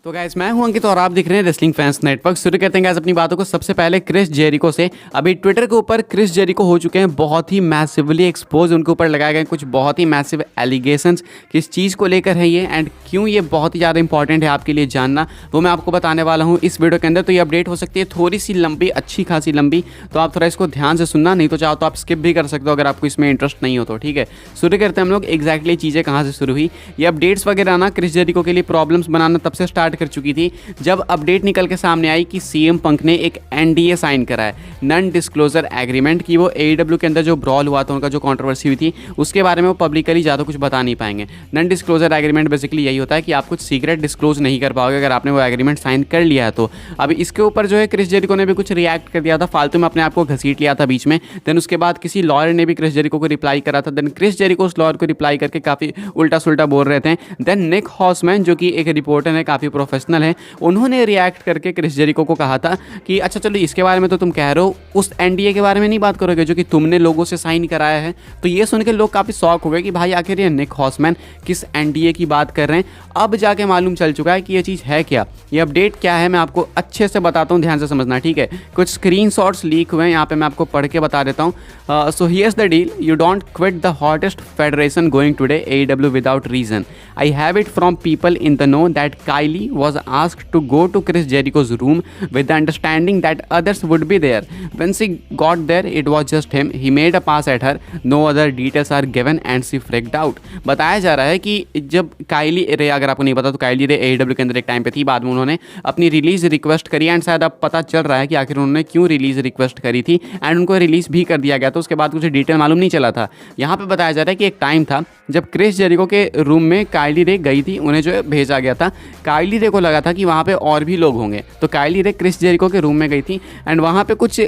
तो गाइस मैं हूं अंकित और आप दिख रहे हैं रेसलिंग फैंस नेटवर्क। शुरू करते हैं गाइस अपनी बातों को सबसे पहले क्रिस जेरिको से। अभी ट्विटर के ऊपर क्रिस जेरिको हो चुके हैं बहुत ही मैसिवली एक्सपोज। उनके ऊपर लगाए गए कुछ बहुत ही मैसिव एलिगेशंस। किस चीज़ को लेकर है ये एंड क्यों ये बहुत ही ज़्यादा इंपॉर्टेंट है आपके लिए जानना, वो मैं आपको बताने वाला हूँ इस वीडियो के अंदर। तो ये अपडेट हो सकती है थोड़ी सी लंबी, अच्छी खासी लंबी, तो आप थोड़ा इसको ध्यान से सुनना, नहीं तो चाहो तो आप स्किप भी कर सकते हो अगर आपको इसमें इंटरेस्ट नहीं हो तो। ठीक है, शुरू करते हैं हम लोग एग्जैक्टली चीज़ें कहाँ से शुरू हुई। ये अपडेट्स वगैरह ना क्रिस जेरिको के लिए प्रॉब्लम्स बनाना तब से स्टार्ट कर चुकी थी जब अपडेट निकल के सामने आई कि सीएम पंक ने एक एनडीए साइन करा है, नॉन डिस्क्लोजर एग्रीमेंट, कि वो एडब्ल्यू के अंदर जो ब्रॉल हुआ था, उनका जो कंट्रोवर्सी हुई थी, उसके बारे में वो पब्लिकली ज़्यादा कुछ बता नहीं पाएंगे। नॉन डिस्क्लोजर एग्रीमेंट बेसिकली यही होता है कि आप कुछ सीक्रेट डिस्क्लोज नहीं कर पाओगे अगर आपने वो एग्रीमेंट साइन कर लिया है तो। अब इसके ऊपर जो है क्रिस जेरिको ने भी कुछ रिएक्ट कर दिया था, फालतू में अपने आप को घसीट लिया था बीच में। देन उसके बाद किसी लॉयर ने भी क्रिस जेरिको को रिप्लाई करा था। देन क्रिस जेरिको उस लॉयर को रिप्लाई करके काफ़ी उल्टा सुल्टा बोल रहे थे। देन निक हॉसमैन जो कि एक रिपोर्टर है, काफ़ी प्रोफेशनल है, उन्होंने रिएक्ट करके क्रिस जेरिको को कहा था कि अच्छा चलो इसके बारे में तो तुम कह रहे हो, उस एनडीए के बारे में नहीं बात करोगे जो कि तुमने लोगों से साइन कराया है। तो ये सुन के लोग काफ़ी शॉक हो गए कि भाई आखिर ये निक हॉसमैन किस एनडीए की बात कर रहे हैं। अब जाके मालूम चल चुका है कि ये चीज़ है क्या, ये अपडेट क्या है, मैं आपको अच्छे से बताता हूँ, ध्यान से समझना। ठीक है, कुछ स्क्रीनशॉट्स लीक हुए हैं, यहाँ पे मैं आपको पढ़ के बता देता हूँ। So here's the deal, you don't quit the hottest federation going today AEW without reason. I have it from people in the know that Kylie was asked to go to Chris Jericho's room with the understanding that others would be there. When she got there, it was just him. He made a pass at her. No other details are given and she freaked out. बताया जा रहा है कि जब काइली रे, अगर आपको नहीं पता तो काइली रे AEW के अंदर एक टाइम पे थी, बाद में उन्होंने अपनी रिलीज रिक्वेस्ट करी एंड शायद अब पता चल रहा है कि आखिर उन्होंने क्यों रिलीज रिक्वेस्ट करी थी एंड उनको रिलीज भी कर दिया गया था। उसके बाद कुछ डिटेल मालूम नहीं चला था। यहाँ पे बताया जा रहा है कि एक टाइम था जब क्रिस जेरिको के रूम में काइली रे गई थी, उन्हें जो है भेजा गया था। काइली रे को लगा था कि वहाँ पे और भी लोग होंगे, तो काइली रे क्रिस जेरिको के रूम में गई थी एंड वहाँ पे कुछ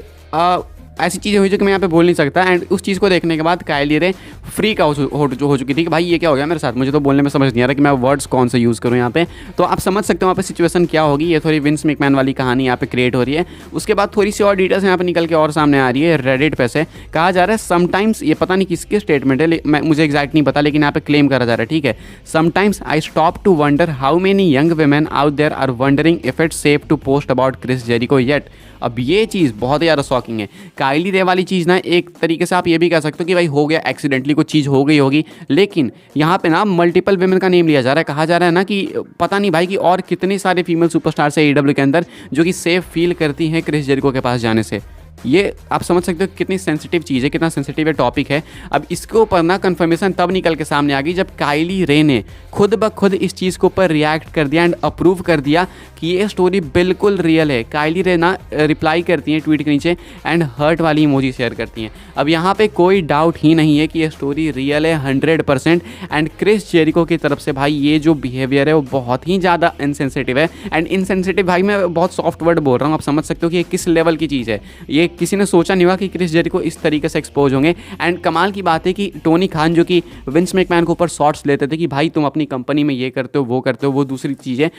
ऐसी चीज़ें हुई जो कि मैं यहाँ पे बोल नहीं सकता। एंड उस चीज़ को देखने के बाद काइली रे फ्रीक आउट हो चुकी थी कि भाई ये क्या हो गया मेरे साथ, मुझे तो बोलने में समझ नहीं आ रहा कि मैं वर्ड्स कौन से यूज़ करूँ यहाँ पे। तो आप समझ सकते हो वहाँ पे सिचुएशन क्या होगी। ये थोड़ी विंस मैकमैन वाली कहानी यहाँ पे क्रिएट हो रही है। उसके बाद थोड़ी सी और डिटेल्स यहाँ पे निकल के और सामने आ रही है। रेडिट पे से कहा जा रहा है समटाइम्स, ये पता नहीं किसकी स्टेटमेंट है, मुझे एग्जैक्ट नहीं पता, लेकिन यहाँ पे क्लेम करा जा रहा है। ठीक है, sometimes I stop to wonder how many young women out there are wondering if it's safe to post about Chris Jericho yet. अब ये चीज़ बहुत ज़्यादा शॉकिंग है। काइली रे वाली चीज़ ना, एक तरीके से आप ये भी कह सकते हो कि भाई हो गया एक्सीडेंटली, कुछ चीज़ हो गई होगी, लेकिन यहाँ पे ना मल्टीपल वेमेन का नेम लिया जा रहा है। कहा जा रहा है ना कि पता नहीं भाई कि और कितने सारे फीमेल सुपरस्टार्स है AEW के अंदर जो कि सेफ फील करती हैं क्रिस जेरिको के पास जाने से। ये आप समझ सकते हो कितनी सेंसिटिव चीज़ है, कितना सेंसिटिव ये टॉपिक है। अब इसके ऊपर ना कन्फर्मेशन तब निकल के सामने आ गई जब काइली रे ने खुद ब खुद इस चीज़ के ऊपर रिएक्ट कर दिया एंड अप्रूव कर दिया कि ये स्टोरी बिल्कुल रियल है। काइली रे ना रिप्लाई करती हैं ट्वीट के नीचे एंड हर्ट वाली इमोजी शेयर करती हैं। अब यहाँ पे कोई डाउट ही नहीं है कि ये स्टोरी रियल है 100%। एंड क्रिस जेरिको की तरफ से भाई ये जो बिहेवियर है वो बहुत ही ज़्यादा इनसेंसिटिव है। एंड इनसेंसिटिव भाई मैं बहुत सॉफ्ट वर्ड बोल रहा हूँ, आप समझ सकते हो कि ये किस लेवल की चीज़ है। ये किसी ने सोचा नहीं हुआ कि क्रिस जेरिको इस तरीके से एक्सपोज होंगे। एंड कमाल की बात है कि टोनी खान जो कि विंस मैकमैन के ऊपर शॉट्स लेते थे कि भाई तुम अपनी कंपनी में ये करते हो, वो दूसरी चीज़ है,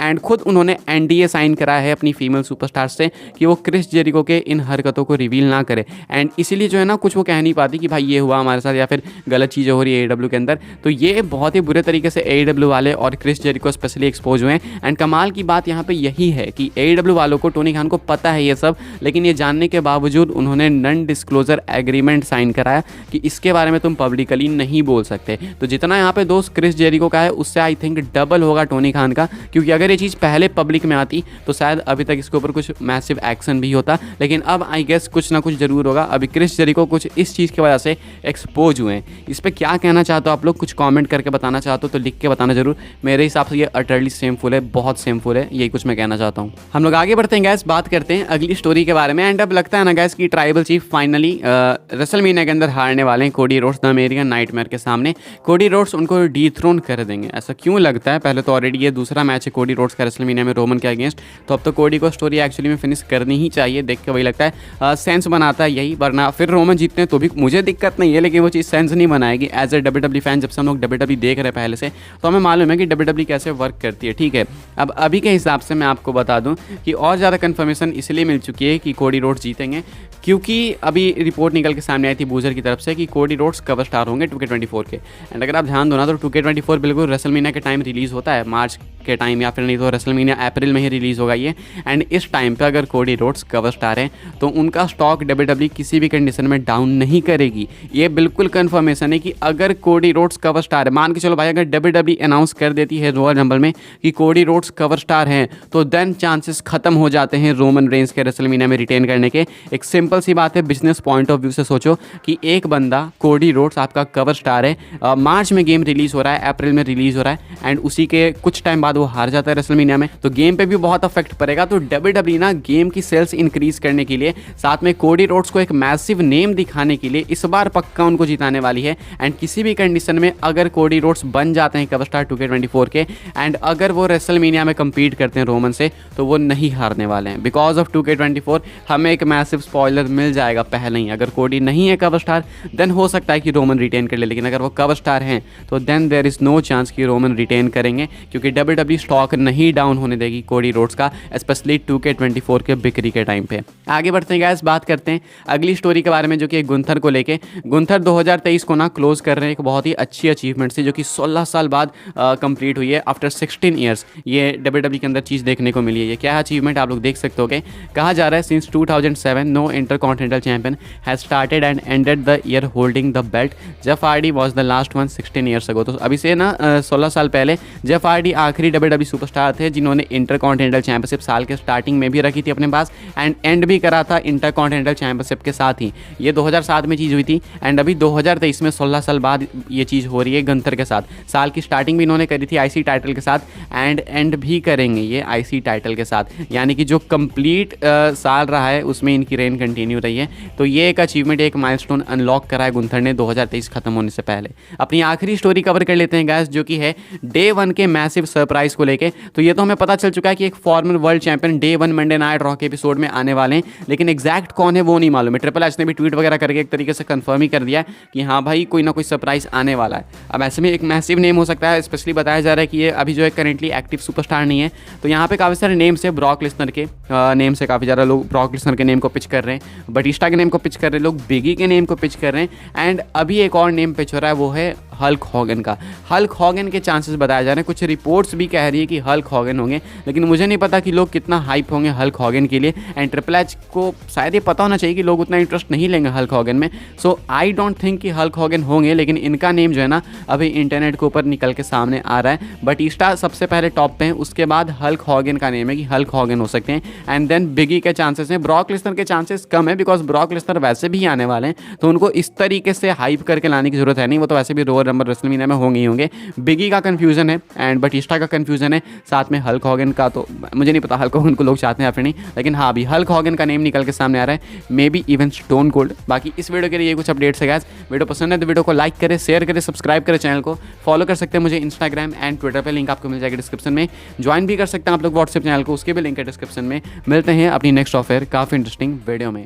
एंड खुद उन्होंने एनडीए साइन करा है अपनी फीमेल सुपरस्टार से कि वो क्रिस जेरिको के इन हरकतों को रिवील ना करे। एंड इसीलिए जो है ना कुछ वो कह नहीं पाती कि भाई ये हुआ हमारे साथ या फिर गलत चीज़ें हो रही है AEW के अंदर। तो ये बहुत ही बुरे तरीके से AEW वाले और क्रिस जेरिको स्पेशली एक्सपोज हुए हैं। एंड कमाल की बात यहाँ पे यही है कि AEW वालों को, टोनी खान को पता है ये सब, लेकिन ये जानने के बावजूद उन्होंने नॉन डिस्क्लोजर एग्रीमेंट साइन कराया कि इसके बारे में तुम पब्लिकली नहीं बोल सकते। तो जितना यहाँ पे दोस्त क्रिस जेरिको का है उससे आई थिंक डबल होगा टोनी खान का, क्योंकि अगर ये चीज़ पहले पब्लिक में आती तो शायद अभी तक इसके ऊपर कुछ मैसिव एक्शन भी होता, लेकिन अब आई गेस कुछ ना कुछ जरूर होगा। अभी क्रिस जेरिको कुछ इस चीज़ की वजह से एक्सपोज हुए हैं। इस पर क्या कहना चाहते हो आप लोग, कुछ कॉमेंट करके बताना चाहते हो तो लिख के बताना जरूर। मेरे हिसाब से ये अटरली सेमफुल है, बहुत सेमफुल है, यही कुछ मैं कहना चाहता हूँ। हम लोग आगे बढ़ते हैं गैस, बात करते हैं अगली स्टोरी के बारे में। एंड अब लगता है ना गैस कि ट्राइबल चीफ फाइनली रेसलमेनिया के अंदर हारने वाले हैं Cody Rhodes the American nightmare के सामने। कोडी रोड्स उनको डीथ्रोन कर देंगे, ऐसा क्यों लगता है? पहले तो ऑलरेडी ये दूसरा मैच है कोडी रोड्स का रेसलमेनिया में रोमन के अगेंस्ट, तो अब तो कोडी को स्टोरी एक्चुअली में फिनिश करनी ही चाहिए। देख के वही लगता है, सेंस बनाता है यही, वरना फिर रोमन जीतते हैं तो भी मुझे दिक्कत नहीं है, लेकिन वो चीज़ सेंस नहीं बनाएगी। एज ए WWE फैन जब से हम लोग WWE देख रहे हैं पहले से, तो हमें मालूम है कि WWE कैसे वर्क करती है। ठीक है, अब अभी के हिसाब से मैं आपको बता दूं कि और ज़्यादा कंफर्मेशन इसलिए मिल चुकी है कि कोडी रोड्स जीतेंगे, क्योंकि अभी रिपोर्ट निकल के सामने आई थी बूजर की तरफ से कि कोडी रोड्स कवर स्टार होंगे 2K24 के। एंड अगर आप ध्यान दो ना तो 2K24 बिल्कुल रेसलमेनिया के टाइम रिलीज़ होता है, मार्च के टाइम, या फिर नहीं तो रेसलमेनिया अप्रैल में ही रिलीज़ होगा ये। एंड इस टाइम पे अगर कोडी रोड्स कवर स्टार हैं तो उनका स्टॉक WWE किसी भी कंडीशन में डाउन नहीं करेगी। ये बिल्कुल कन्फर्मेशन है कि अगर कोडी रोड्स कवर स्टार है, मान के चलो भाई अगर WWE अनाउंस कर देती है रॉयल रंबल में कि कोडी रोड्स कवर स्टार हैं, तो देन चांसेस खत्म हो जाते हैं रोमन रेंस के रेसलमेनिया में रिटेन करने के। एक सिंपल सी बात है, बिजनेस पॉइंट ऑफ व्यू से सोचो कि एक बंदा कोडी रोड्स आपका कवर स्टार है, मार्च में गेम रिलीज़ हो रहा है, अप्रैल में रिलीज़ हो रहा है, एंड उसी के कुछ टाइम बाद वो हार जाता है रेसलमेनिया में, तो गेम पे भी बहुत अफेक्ट पड़ेगा। तो WWE ना गेम की सेल्स इंक्रीज करने के लिए, साथ में कोडी रोड्स को एक मैसिव नेम दिखाने के लिए इस बार पक्का उनको जिताने वाली है। एंड किसी भी कंडीशन में अगर कोडी रोड्स बन जाते हैं कवर स्टार 2K24 के, एंड अगर वो रेसलमेनिया में compete करते हैं रोमन से, तो वो नहीं हारने वाले हैं। बिकॉज ऑफ 2K24 हमें एक मैसिव स्पॉइलर मिल जाएगा पहले ही। अगर कोडी नहीं है कवर स्टार देन हो सकता है कि रोमन रिटेन कर ले, लेकिन अगर वो कवर स्टार हैं तो then there is no chance कि रोमन रिटेन करेंगे, क्योंकि WWE स्टॉक नहीं डाउन होने देगी कोडी रोड्स का, स्पेशली 2K24 के बिक्री के टाइम पे। आगे बढ़ते हैं गाइस, बात करते हैं अगली स्टोरी के बारे में, जो कि गुंथर को लेके। गुंथर 2023 को ना क्लोज कर रहे हैं एक बहुत ही अच्छी अचीवमेंट से, जो कि 16 साल बाद कंप्लीट हुई है, आफ्टर 16 ईयर्स। ये WWE के अंदर चीज़ देखने को मिली है। ये क्या अचीवमेंट आप लोग देख सकते हो। कहा जा रहा है since 2007 no intercontinental champion has started and ended the year holding the belt. Jeff Hardy was the last one 16 years ago. तो अभी से ना 16 साल पहले जेफ हार्डी आखिरी WWE सुपरस्टार थे जिन्होंने इंटरकॉन्टिनेंटल चैंपियनशिप साल के स्टार्टिंग में भी रखी थी अपने पास, एंड एंड भी करा था इंटरकॉन्टिनेंटल चैंपियनशिप के साथ ही। ये 2007 में चीज़ हुई थी, एंड अभी 2023 में 16 साल बाद ये चीज़ हो रही है गंथर के साथ। साल की स्टार्टिंग भी इन्होंने करी थी IC टाइटल के साथ, एंड एंड भी करेंगे ये IC टाइटल के साथ, यानी कि जो कंप्लीट साल रहा है उसमें इनकी रेन कंटिन्यू रही है। तो ये एक अचीवमेंट, एक माइलस्टोन अनलॉक करा है गुंथर ने 2023 खत्म होने से पहले। अपनी आखिरी स्टोरी कवर कर लेते हैं गाइस, जो कि है डे 1 के मैसिव सरप्राइज को लेके। तो ये तो हमें पता चल चुका है कि एक farmer world champion day 1 Monday night raw के एपिसोड में आने वाले हैं, लेकिन एग्जैक्ट कौन है वो नहीं मालूम है। ट्रिपल एच ने भी ट्वीट वगैरह करके एक तरीके से कंफर्म ही कर दिया कि हाँ भाई कोई ना कोई सरप्राइज आने वाला है। अब ऐसे में एक मैसिव नेम हो सकता है, स्पेशली बताया जा रहा है कि ये अभी जो है करेंटली एक्टिव सुपरस्टार नहीं है। तो यहाँ पे काफ़ी सारे नेम्स है, ब्रॉक लेसनर के नेम से काफ़ी ज़्यादा लोग ब्रॉक लेसनर के नेम को पिच कर रहे हैं, बटिस्टा के नेम को पिच कर रहे हैं लोग, बिगी के नेम को पिच कर रहे हैं, एंड अभी एक और नेम पिच हो रहा है, वो है हल्क हॉगन का। हल्क हॉगन के चांसेस बताए जा रहे हैं, कुछ रिपोर्ट्स भी कह रही है कि हल्क हॉगन होंगे, लेकिन मुझे नहीं पता कि लोग कितना हाइप होंगे हल्क हॉगन के लिए। एंड ट्रिपल एच को शायद ये पता होना चाहिए कि लोग उतना इंटरेस्ट नहीं लेंगे हल्क हॉगन में। सो आई डोंट थिंक कि हल्क हॉगन होंगे, लेकिन इनका नेम जो है ना अभी इंटरनेट के ऊपर निकल के सामने आ रहा है। बटिस्टा सबसे पहले टॉप पे हैं, उसके बाद हल्क हॉगन का नेम है कि हल्क हॉगन हो सकते हैं, एंड देन बिगी के चांसेस हैं। ब्रॉक लेसनर के चांसेस कम है, बिकॉज ब्रॉक लेसनर वैसे भी आने वाले हैं, तो उनको इस तरीके से हाइप करके लाने की जरूरत है नहीं, वो तो वैसे भी रॉयल रंबल रेसलमेनिया में होंगे ही होंगे। बिगी का कंफ्यूजन है एंड बटिस्टा का कंफ्यूजन है, साथ में हल्क हॉगन का तो मुझे नहीं पता हल्क हॉगन को लोग चाहते हैं या फिर नहीं, लेकिन हाँ अभी हल्क हॉगन का नेम निकल के सामने आ रहा है, may be even stone cold. बाकी इस वीडियो के लिए ये कुछ अपडेट्स है गाइस। वीडियो पसंद है तो वीडियो को लाइक करें, शेयर करें, सब्सक्राइब करें, चैनल को फॉलो कर सकते हैं मुझे इंस्टाग्राम एंड ट्विटर पर, लिंक आपको मिल जाएगा डिस्क्रिप्शन में। ज्वाइन भी कर सकते हैं आप लोग व्हाट्सएप चैनल को, उसके भी लिंक है डिस्क्रिप्शन में। मिलते हैं अपनी नेक्स्ट ऑफर काफ़ी इंटरेस्टिंग वीडियो में।